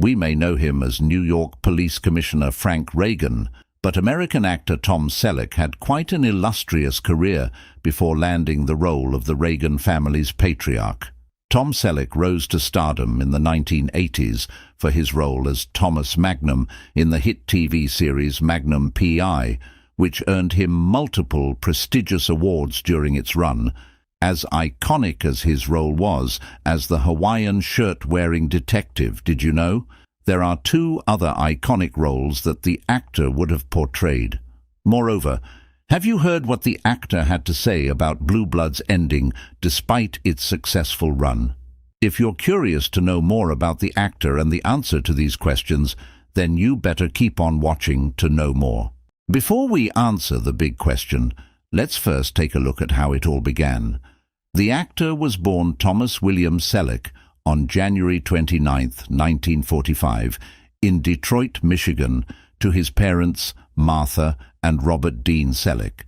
We may know him as New York Police Commissioner Frank Reagan, but American actor Tom Selleck had quite an illustrious career before landing the role of the Reagan family's patriarch. Tom Selleck rose to stardom in the 1980s for his role as Thomas Magnum in the hit TV series Magnum P.I., which earned him multiple prestigious awards during its run. As iconic as his role was as the Hawaiian shirt-wearing detective, did you know? There are two other iconic roles that the actor would have portrayed. Moreover, have you heard what the actor had to say about Blue Blood's ending despite its successful run? If you're curious to know more about the actor and the answer to these questions, then you better keep on watching to know more. Before we answer the big question, let's first take a look at how it all began. The actor was born Thomas William Selleck on January 29, 1945, in Detroit, Michigan, to his parents Martha and Robert Dean Selleck.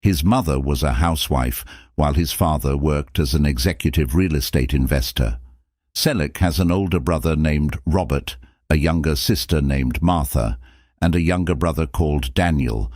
His mother was a housewife, while his father worked as an executive real estate investor. Selleck has an older brother named Robert, a younger sister named Martha, and a younger brother called Daniel.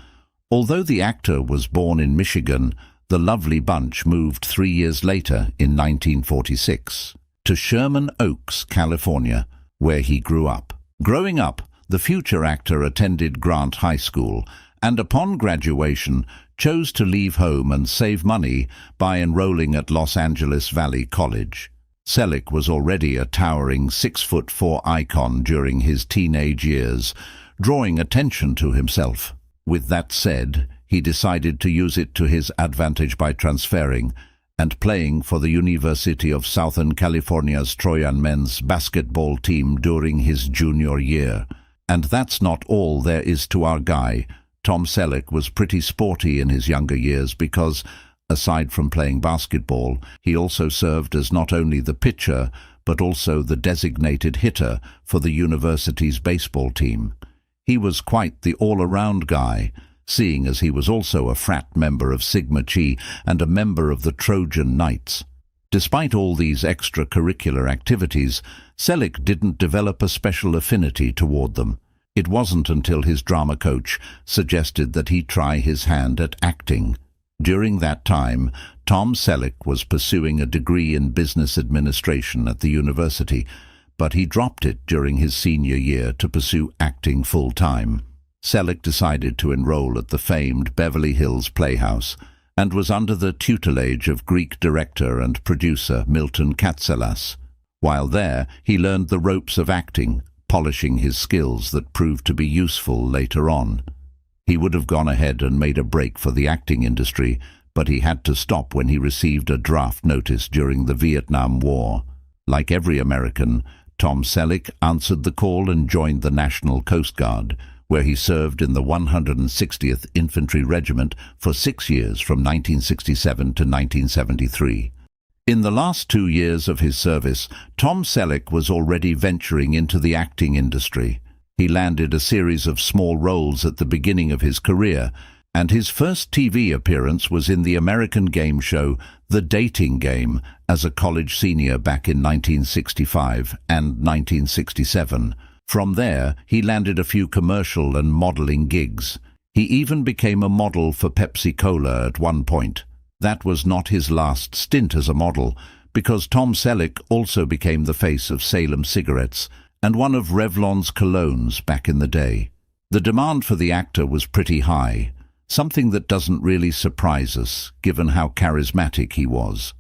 Although the actor was born in Michigan, the lovely bunch moved 3 years later, in 1946, to Sherman Oaks, California, where he grew up. Growing up, the future actor attended Grant High School, and upon graduation chose to leave home and save money by enrolling at Los Angeles Valley College. Selleck was already a towering 6'4" icon during his teenage years, drawing attention to himself. With that said, he decided to use it to his advantage by transferring and playing for the University of Southern California's Trojan men's basketball team during his junior year. And that's not all there is to our guy. Tom Selleck was pretty sporty in his younger years because, aside from playing basketball, he also served as not only the pitcher but also the designated hitter for the university's baseball team. He was quite the all-around guy, seeing as he was also a frat member of Sigma Chi and a member of the Trojan Knights. Despite all these extracurricular activities, Selleck didn't develop a special affinity toward them. It wasn't until his drama coach suggested that he try his hand at acting. During that time, Tom Selleck was pursuing a degree in business administration at the university, but he dropped it during his senior year to pursue acting full-time. Selleck decided to enroll at the famed Beverly Hills Playhouse and was under the tutelage of Greek director and producer Milton Katselas. While there, he learned the ropes of acting, polishing his skills that proved to be useful later on. He would have gone ahead and made a break for the acting industry, but he had to stop when he received a draft notice during the Vietnam War. Like every American, Tom Selleck answered the call and joined the National Coast Guard, where he served in the 160th Infantry Regiment for 6 years from 1967 to 1973. In the last 2 years of his service, Tom Selleck was already venturing into the acting industry. He landed a series of small roles at the beginning of his career, and his first TV appearance was in the American game show The Dating Game as a college senior back in 1965 and 1967. From there, he landed a few commercial and modeling gigs. He even became a model for Pepsi-Cola at one point. That was not his last stint as a model, because Tom Selleck also became the face of Salem cigarettes and one of Revlon's colognes back in the day. The demand for the actor was pretty high, something that doesn't really surprise us, given how charismatic he was.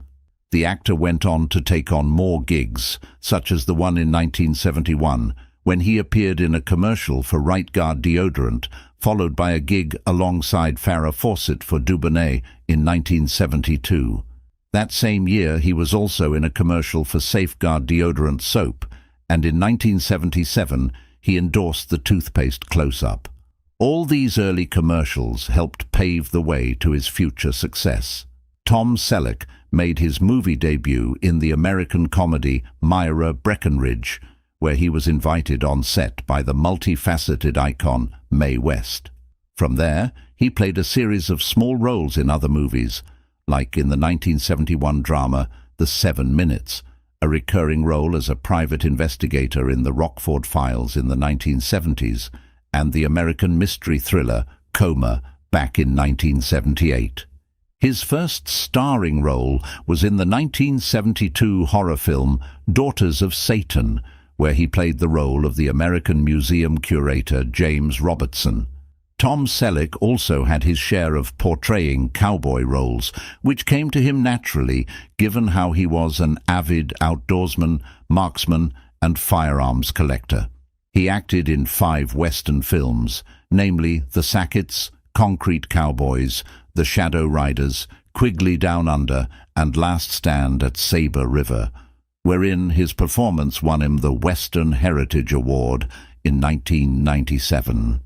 The actor went on to take on more gigs, such as the one in 1971, when he appeared in a commercial for Right Guard deodorant, followed by a gig alongside Farrah Fawcett for Dubonnet in 1972. That same year, he was also in a commercial for Safeguard deodorant soap, and in 1977, he endorsed the toothpaste Close-Up. All these early commercials helped pave the way to his future success. Tom Selleck made his movie debut in the American comedy Myra Breckinridge, where he was invited on set by the multifaceted icon Mae West. From there, he played a series of small roles in other movies, like in the 1971 drama The 7 Minutes, a recurring role as a private investigator in the Rockford Files in the 1970s, and the American mystery thriller Coma back in 1978. His first starring role was in the 1972 horror film Daughters of Satan, where he played the role of the American Museum curator James Robertson. Tom Selleck also had his share of portraying cowboy roles, which came to him naturally given how he was an avid outdoorsman, marksman, and firearms collector. He acted in 5 Western films, namely The Sackets, Concrete Cowboys, The Shadow Riders, Quigley Down Under, and Last Stand at Sabre River, wherein his performance won him the Western Heritage Award in 1997.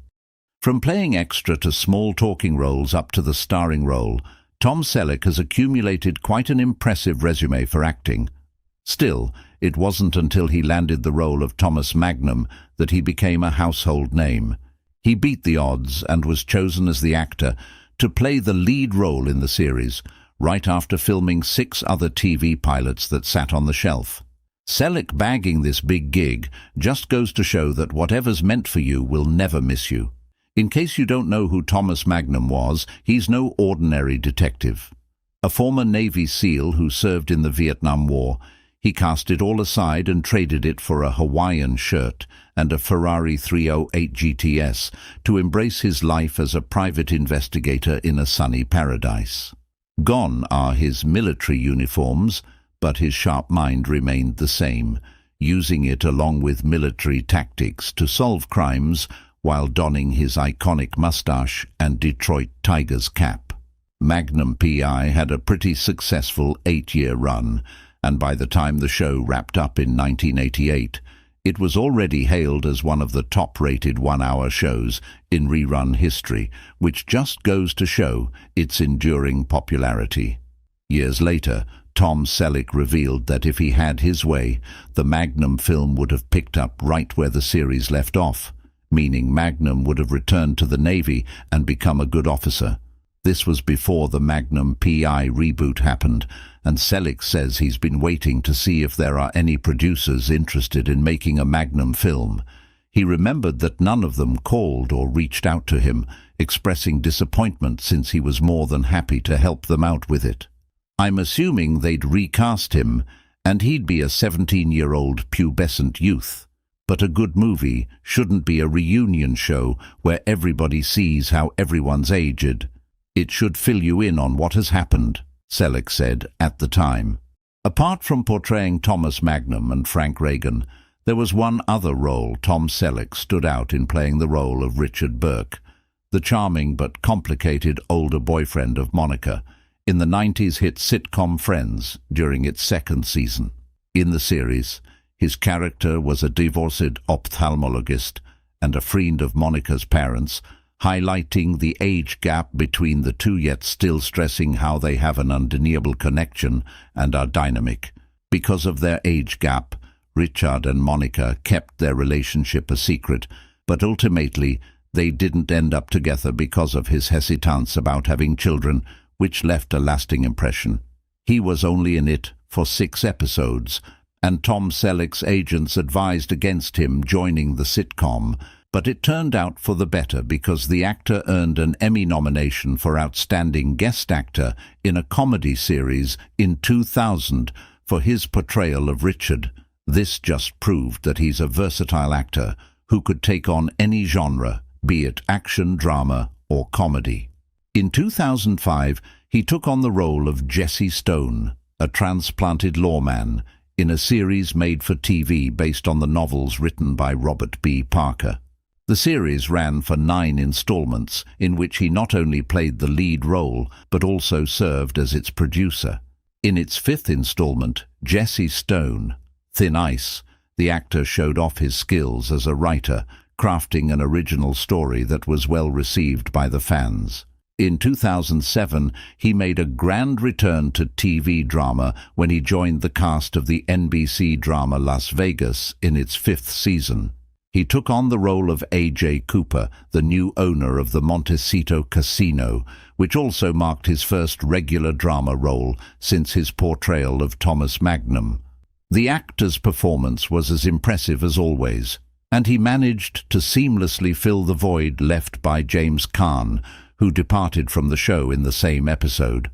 From playing extra to small talking roles up to the starring role, Tom Selleck has accumulated quite an impressive resume for acting. Still, it wasn't until he landed the role of Thomas Magnum that he became a household name. He beat the odds and was chosen as the actor to play the lead role in the series, right after filming 6 other TV pilots that sat on the shelf. Selleck bagging this big gig just goes to show that whatever's meant for you will never miss you. In case you don't know who Thomas Magnum was, he's no ordinary detective. A former Navy SEAL who served in the Vietnam War, he cast it all aside and traded it for a Hawaiian shirt and a Ferrari 308 GTS to embrace his life as a private investigator in a sunny paradise. Gone are his military uniforms, but his sharp mind remained the same, using it along with military tactics to solve crimes while donning his iconic mustache and Detroit Tigers cap. Magnum P.I. had a pretty successful 8-year run, and by the time the show wrapped up in 1988, it was already hailed as one of the top-rated one-hour shows in rerun history, which just goes to show its enduring popularity. Years later, Tom Selleck revealed that if he had his way, the Magnum film would have picked up right where the series left off, meaning Magnum would have returned to the Navy and become a good officer. This was before the Magnum P.I. reboot happened, and Selleck says he's been waiting to see if there are any producers interested in making a Magnum film. He remembered that none of them called or reached out to him, expressing disappointment since he was more than happy to help them out with it. I'm assuming they'd recast him, and he'd be a 17-year-old pubescent youth. But a good movie shouldn't be a reunion show where everybody sees how everyone's aged. It should fill you in on what has happened, Selleck said at the time. Apart from portraying Thomas Magnum and Frank Reagan, there was one other role Tom Selleck stood out in, playing the role of Richard Burke, the charming but complicated older boyfriend of Monica, in the 90s hit sitcom Friends during its 2nd season. In the series, his character was a divorced ophthalmologist and a friend of Monica's parents, highlighting the age gap between the two, yet still stressing how they have an undeniable connection and are dynamic. Because of their age gap, Richard and Monica kept their relationship a secret, but ultimately they didn't end up together because of his hesitance about having children, which left a lasting impression. He was only in it for 6 episodes, and Tom Selleck's agents advised against him joining the sitcom, but it turned out for the better because the actor earned an Emmy nomination for Outstanding Guest Actor in a Comedy Series in 2000 for his portrayal of Richard. This just proved that he's a versatile actor who could take on any genre, be it action, drama, or comedy. In 2005, he took on the role of Jesse Stone, a transplanted lawman, in a series made for TV based on the novels written by Robert B. Parker. The series ran for 9 installments, in which he not only played the lead role, but also served as its producer. In its 5th installment, Jesse Stone, Thin Ice, the actor showed off his skills as a writer, crafting an original story that was well received by the fans. In 2007, he made a grand return to TV drama when he joined the cast of the NBC drama Las Vegas in its 5th season. He took on the role of A.J. Cooper, the new owner of the Montecito Casino, which also marked his first regular drama role since his portrayal of Thomas Magnum. The actor's performance was as impressive as always, and he managed to seamlessly fill the void left by James Caan, who departed from the show in the same episode.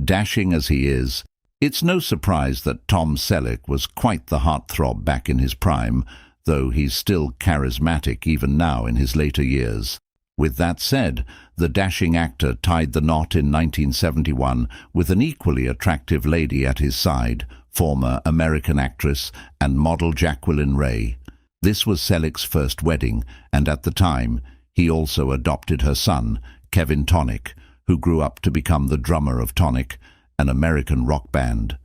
Dashing as he is, it's no surprise that Tom Selleck was quite the heartthrob back in his prime, though he's still charismatic even now in his later years. With that said, the dashing actor tied the knot in 1971 with an equally attractive lady at his side, former American actress and model Jacqueline Ray. This was Selleck's first wedding, and at the time, he also adopted her son, Kevin Tonic, who grew up to become the drummer of Tonic, an American rock band.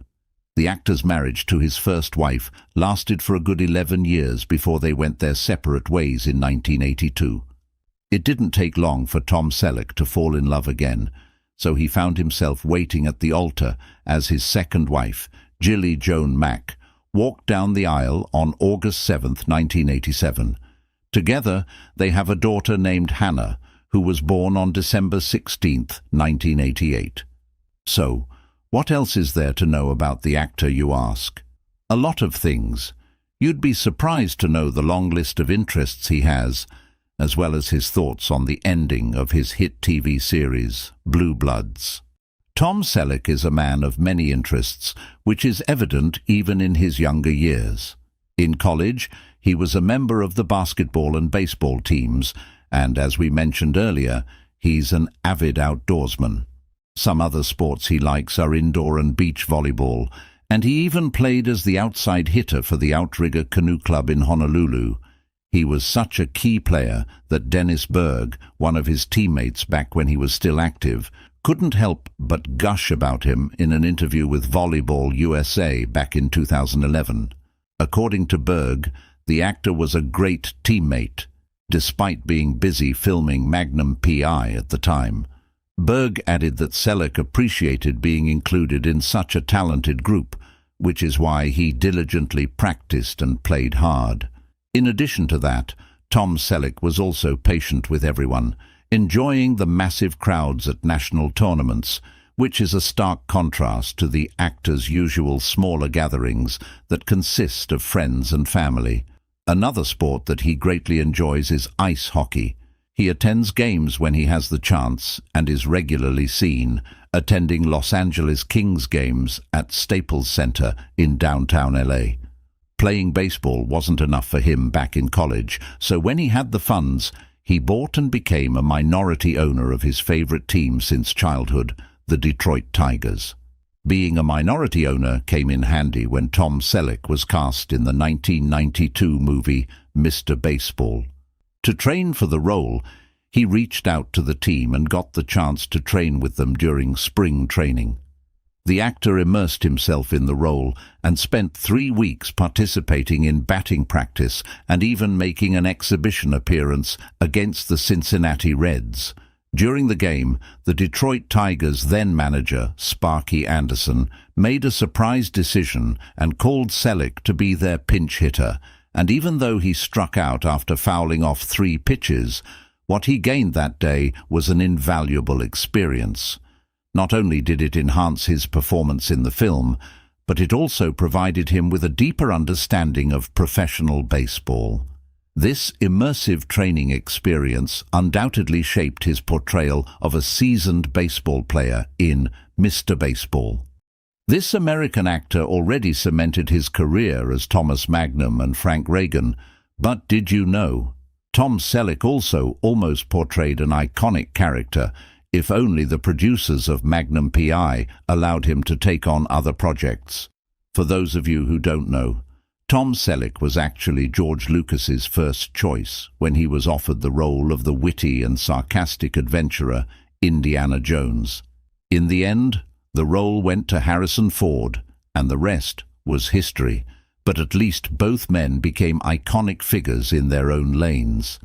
The actor's marriage to his first wife lasted for a good 11 years before they went their separate ways in 1982. It didn't take long for Tom Selleck to fall in love again, so he found himself waiting at the altar as his second wife, Gilly Joan Mack, walked down the aisle on August 7, 1987. Together, they have a daughter named Hannah, who was born on December 16, 1988. So, what else is there to know about the actor, you ask? A lot of things. You'd be surprised to know the long list of interests he has, as well as his thoughts on the ending of his hit TV series, Blue Bloods. Tom Selleck is a man of many interests, which is evident even in his younger years. In college, he was a member of the basketball and baseball teams, and as we mentioned earlier, he's an avid outdoorsman. Some other sports he likes are indoor and beach volleyball, and he even played as the outside hitter for the Outrigger Canoe Club in Honolulu. He was such a key player that Dennis Berg, one of his teammates back when he was still active, couldn't help but gush about him in an interview with Volleyball USA back in 2011. According to Berg, the actor was a great teammate, despite being busy filming Magnum P.I. at the time. Berg added that Selleck appreciated being included in such a talented group, which is why he diligently practiced and played hard. In addition to that, Tom Selleck was also patient with everyone, enjoying the massive crowds at national tournaments, which is a stark contrast to the actor's usual smaller gatherings that consist of friends and family. Another sport that he greatly enjoys is ice hockey. He attends games when he has the chance and is regularly seen attending Los Angeles Kings games at Staples Center in downtown LA. Playing baseball wasn't enough for him back in college, so when he had the funds, he bought and became a minority owner of his favorite team since childhood, the Detroit Tigers. Being a minority owner came in handy when Tom Selleck was cast in the 1992 movie Mr. Baseball. To train for the role, he reached out to the team and got the chance to train with them during spring training. The actor immersed himself in the role and spent 3 weeks participating in batting practice and even making an exhibition appearance against the Cincinnati Reds. During the game, the Detroit Tigers' then-manager, Sparky Anderson, made a surprise decision and called Selleck to be their pinch hitter, and even though he struck out after fouling off 3 pitches, what he gained that day was an invaluable experience. Not only did it enhance his performance in the film, but it also provided him with a deeper understanding of professional baseball. This immersive training experience undoubtedly shaped his portrayal of a seasoned baseball player in Mr. Baseball. This American actor already cemented his career as Thomas Magnum and Frank Reagan, but did you know? Tom Selleck also almost portrayed an iconic character, if only the producers of Magnum P.I. allowed him to take on other projects. For those of you who don't know, Tom Selleck was actually George Lucas's first choice when he was offered the role of the witty and sarcastic adventurer Indiana Jones. In the end, the role went to Harrison Ford, and the rest was history, but at least both men became iconic figures in their own lanes.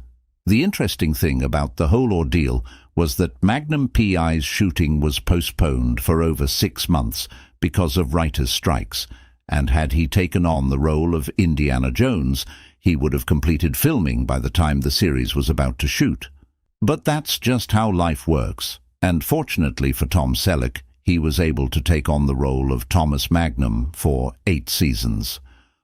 The interesting thing about the whole ordeal was that Magnum P.I.'s shooting was postponed for over 6 months because of writers' strikes, and had he taken on the role of Indiana Jones, he would have completed filming by the time the series was about to shoot. But that's just how life works, and fortunately for Tom Selleck, he was able to take on the role of Thomas Magnum for 8 seasons.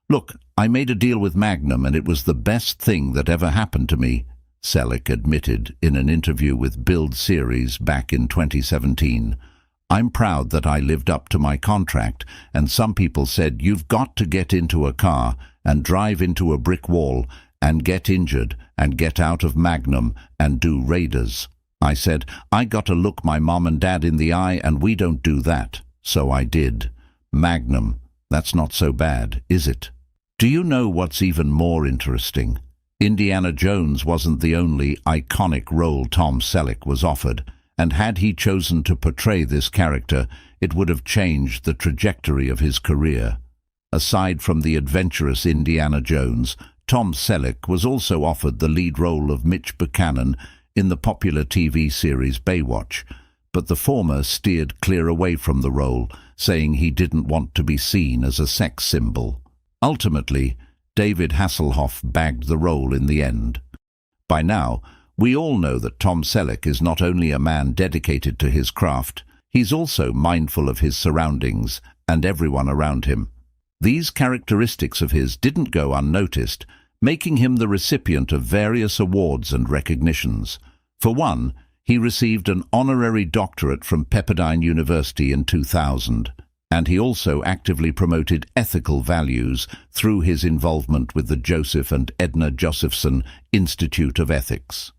"Look, I made a deal with Magnum and it was the best thing that ever happened to me," Selleck admitted in an interview with Build Series back in 2017. "I'm proud that I lived up to my contract, and some people said you've got to get into a car and drive into a brick wall and get injured and get out of Magnum and do Raiders. I said, I got to look my mom and dad in the eye and we don't do that. So I did. Magnum, that's not so bad, is it?" Do you know what's even more interesting? Indiana Jones wasn't the only iconic role Tom Selleck was offered, and had he chosen to portray this character, it would have changed the trajectory of his career. Aside from the adventurous Indiana Jones, Tom Selleck was also offered the lead role of Mitch Buchanan in the popular TV series Baywatch, but the former steered clear away from the role, saying he didn't want to be seen as a sex symbol. Ultimately, David Hasselhoff bagged the role in the end. By now, we all know that Tom Selleck is not only a man dedicated to his craft, he's also mindful of his surroundings and everyone around him. These characteristics of his didn't go unnoticed, making him the recipient of various awards and recognitions. For one, he received an honorary doctorate from Pepperdine University in 2000, and he also actively promoted ethical values through his involvement with the Joseph and Edna Josephson Institute of Ethics.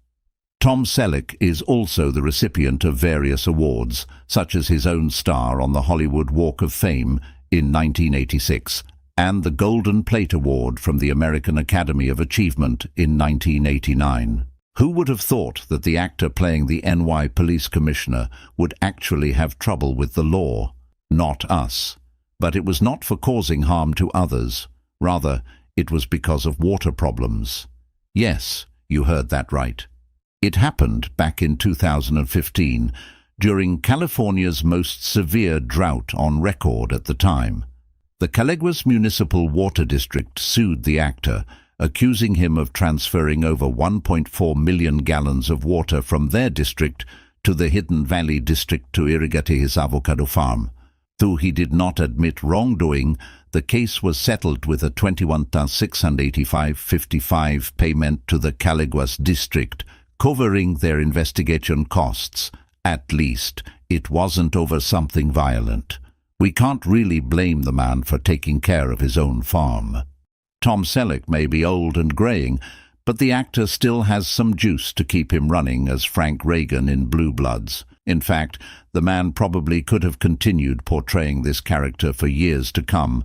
Tom Selleck is also the recipient of various awards, such as his own star on the Hollywood Walk of Fame in 1986 and the Golden Plate Award from the American Academy of Achievement in 1989. Who would have thought that the actor playing the NY Police Commissioner would actually have trouble with the law? Not us. But it was not for causing harm to others. Rather, it was because of water problems. Yes, you heard that right. It happened back in 2015, during California's most severe drought on record at the time. The Caligwas Municipal Water District sued the actor, accusing him of transferring over 1.4 million gallons of water from their district to the Hidden Valley District to irrigate his avocado farm. Though he did not admit wrongdoing, the case was settled with a $21,685.55 payment to the Caligwas district, covering their investigation costs. At least, it wasn't over something violent. We can't really blame the man for taking care of his own farm. Tom Selleck may be old and graying, but the actor still has some juice to keep him running as Frank Reagan in Blue Bloods. In fact, the man probably could have continued portraying this character for years to come,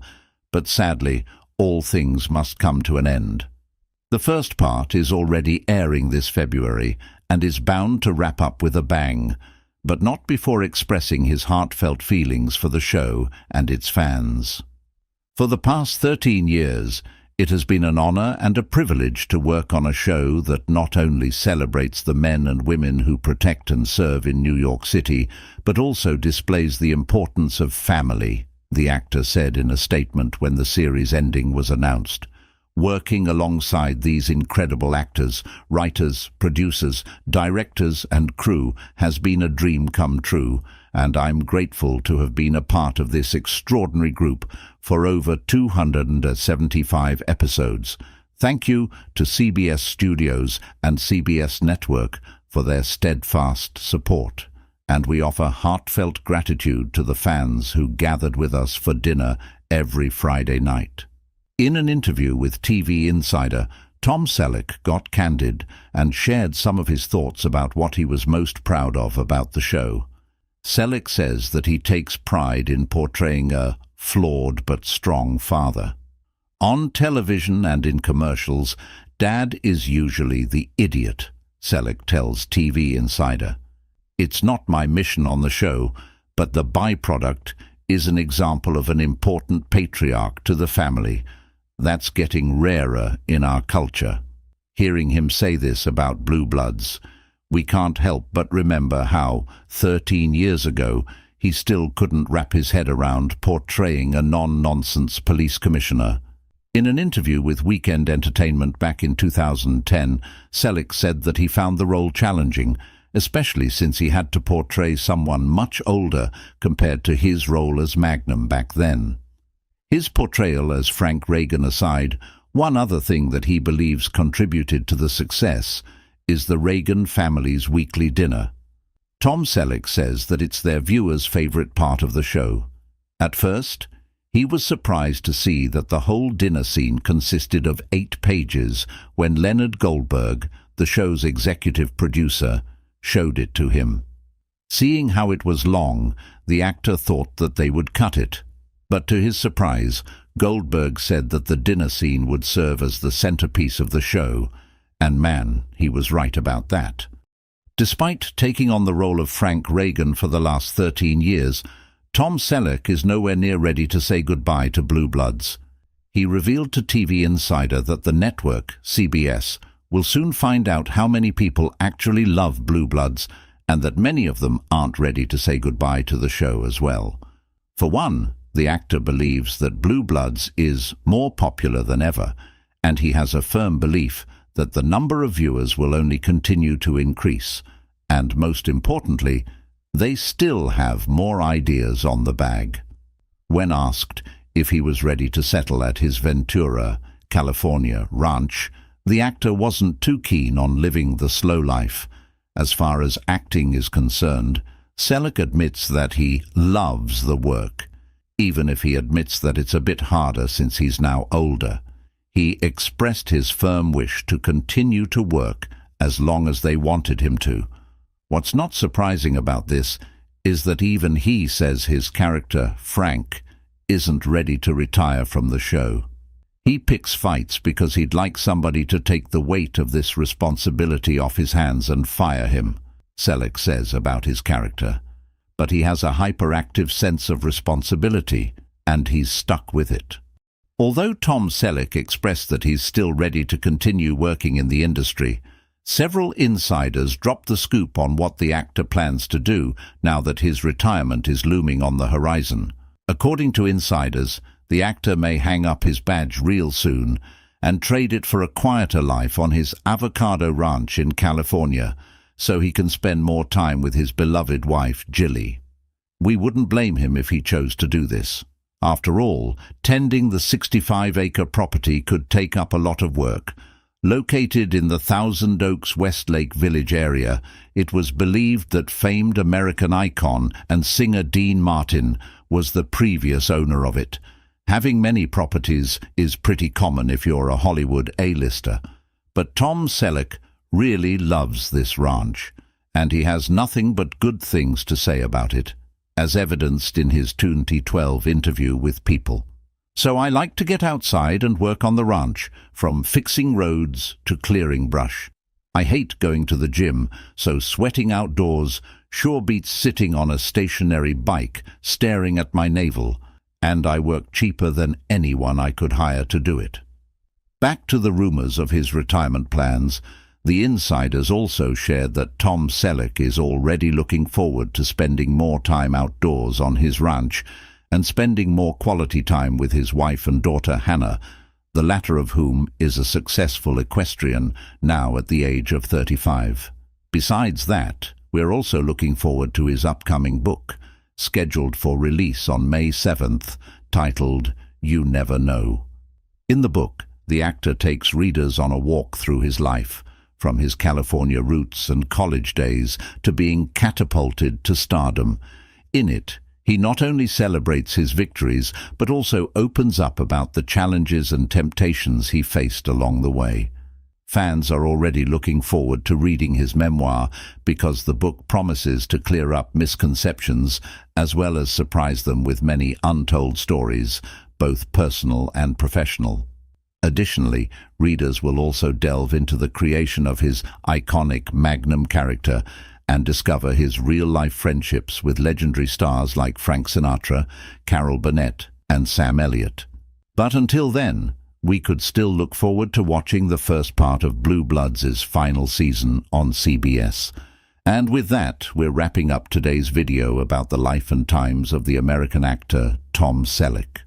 but sadly, all things must come to an end. The first part is already airing this February and is bound to wrap up with a bang, but not before expressing his heartfelt feelings for the show and its fans. For the past 13 years, it has been an honor and a privilege to work on a show that not only celebrates the men and women who protect and serve in New York City, but also displays the importance of family, the actor said in a statement when the series ending was announced. Working alongside these incredible actors, writers, producers, directors and crew has been a dream come true, and I'm grateful to have been a part of this extraordinary group for over 275 episodes. Thank you to CBS Studios and CBS Network for their steadfast support, and we offer heartfelt gratitude to the fans who gathered with us for dinner every Friday night. In an interview with TV Insider, Tom Selleck got candid and shared some of his thoughts about what he was most proud of about the show. Selleck says that he takes pride in portraying a flawed but strong father. On television and in commercials, Dad is usually the idiot, Selleck tells TV Insider. It's not my mission on the show, but the byproduct is an example of an important patriarch to the family. That's getting rarer in our culture. Hearing him say this about Blue Bloods, we can't help but remember how, 13 years ago, he still couldn't wrap his head around portraying a non-nonsense police commissioner. In an interview with Weekend Entertainment back in 2010, Selleck said that he found the role challenging, especially since he had to portray someone much older compared to his role as Magnum back then. His portrayal as Frank Reagan aside, one other thing that he believes contributed to the success is the Reagan family's weekly dinner. Tom Selleck says that it's their viewers' favorite part of the show. At first, he was surprised to see that the whole dinner scene consisted of 8 pages when Leonard Goldberg, the show's executive producer, showed it to him. Seeing how it was long, the actor thought that they would cut it. But to his surprise, Goldberg said that the dinner scene would serve as the centerpiece of the show, and man, he was right about that. Despite taking on the role of Frank Reagan for the last 13 years, Tom Selleck is nowhere near ready to say goodbye to Blue Bloods. He revealed to TV Insider that the network, CBS, will soon find out how many people actually love Blue Bloods and that many of them aren't ready to say goodbye to the show as well. For one, the actor believes that Blue Bloods is more popular than ever, and he has a firm belief that the number of viewers will only continue to increase, and most importantly, they still have more ideas on the bag. When asked if he was ready to settle at his Ventura, California ranch, the actor wasn't too keen on living the slow life. As far as acting is concerned, Selleck admits that he loves the work, even if he admits that it's a bit harder since he's now older. He expressed his firm wish to continue to work as long as they wanted him to. What's not surprising about this is that even he says his character, Frank, isn't ready to retire from the show. He picks fights because he'd like somebody to take the weight of this responsibility off his hands and fire him, Selleck says about his character. But he has a hyperactive sense of responsibility, and he's stuck with it. Although Tom Selleck expressed that he's still ready to continue working in the industry, several insiders dropped the scoop on what the actor plans to do now that his retirement is looming on the horizon. According to insiders, the actor may hang up his badge real soon and trade it for a quieter life on his avocado ranch in California so he can spend more time with his beloved wife, Jilly. We wouldn't blame him if he chose to do this. After all, tending the 65-acre property could take up a lot of work. Located in the Thousand Oaks Westlake Village area, it was believed that famed American icon and singer Dean Martin was the previous owner of it. Having many properties is pretty common if you're a Hollywood A-lister. But Tom Selleck really loves this ranch, and he has nothing but good things to say about it, as evidenced in his 2012 interview with People. So I like to get outside and work on the ranch, from fixing roads to clearing brush. I hate going to the gym, so sweating outdoors sure beats sitting on a stationary bike staring at my navel, and I work cheaper than anyone I could hire to do it. Back to the rumors of his retirement plans, the insiders also shared that Tom Selleck is already looking forward to spending more time outdoors on his ranch and spending more quality time with his wife and daughter Hannah, the latter of whom is a successful equestrian now at the age of 35. Besides that, we're also looking forward to his upcoming book, scheduled for release on May 7th, titled You Never Know. In the book, the actor takes readers on a walk through his life, from his California roots and college days to being catapulted to stardom. In it, he not only celebrates his victories, but also opens up about the challenges and temptations he faced along the way. Fans are already looking forward to reading his memoir because the book promises to clear up misconceptions as well as surprise them with many untold stories, both personal and professional. Additionally, readers will also delve into the creation of his iconic Magnum character and discover his real-life friendships with legendary stars like Frank Sinatra, Carol Burnett, and Sam Elliott. But until then, we could still look forward to watching the first part of Blue Bloods' final season on CBS. And with that, we're wrapping up today's video about the life and times of the American actor Tom Selleck.